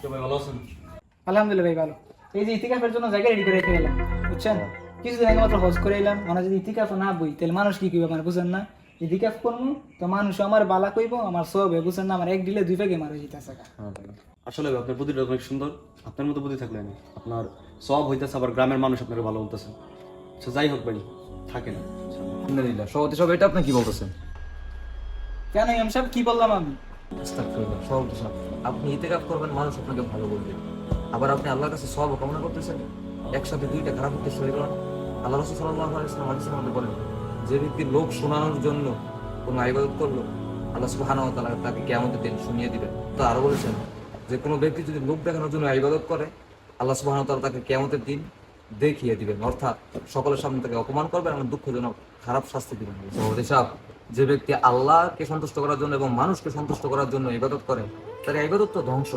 ভাই ভালো আছেন? আলহামদুলিল্লাহ ভাই ভালো। এই যে ইতিকাফের জন্য জায়গা রেডি করে রেখে গেলাম, বুঝছেন? কিছুদিন আগে মাত্র হজ করে এলাম, মানে যদি ইতিকাফ না বই তাহলে মানুষ কি কইবে মানে বুঝেন না? ইতিকাফ করবো তো মানুষ আমার বালা কইব, আমার সব বুঝছেন না? আমার এক দিলে দুই পেগে মারা যেতেছে। হ্যাঁ ভাই, আসলে ভাই আপনার বুদ্ধিটা অনেক সুন্দর। আপনার মতো বুদ্ধি থাকলে না আপনার সব হইতেছে, আবার গ্রামের মানুষ আপনাকে ভালো বলতেছে। আচ্ছা যাই হোক ভাই, থাকে না। আলহামদুলিল্লাহ, সভাপতি সাহেব এটা আপনি কি বলতেছেন? কেন ইমাম সাহেব কি বললাম আমি? আস্তাগফিরুল্লাহ, সভাপতি সাহেব, আপনি ইতিকাফ করবেন, মানুষ আপনাকে ভালো বলবে, আবার আপনি আল্লাহর কাছে সওয়াব কামনা করতেছেন। একসাথে দুইটা খারাপ উদ্দেশ্য হয়ে গেল। আল্লাহ রাসূল সাল্লাল্লাহু আলাইহি ওয়াসাল্লাম হাদিসের মধ্যে বলেন, যে ব্যক্তি লোক শোনানোর জন্য কোনো ইবাদত করলো, আল্লাহ সুবহানাহু ওয়া তাআলা তাকে কিয়ামতের দিন শুনিয়ে দিবেন। তো আরো বলেছেন যে কোনো ব্যক্তি যদি লোক দেখানোর জন্য ইবাদত করে, আল্লাহ সুবহানাহু ওয়া তাআলা তাকে কিয়ামতের দিন দেখিয়ে দিবেন, অর্থাৎ সকলের সামনে তাকে অপমান করবেন এবং দুঃখজনক খারাপ শাস্তি দিবেন। সভাপতি সাহেব, যে ব্যক্তি আল্লাহকে সন্তুষ্ট করার জন্য এবং মানুষকে সন্তুষ্ট করার জন্য ইবাদত করে, তার ইবাদত তো ধ্বংস।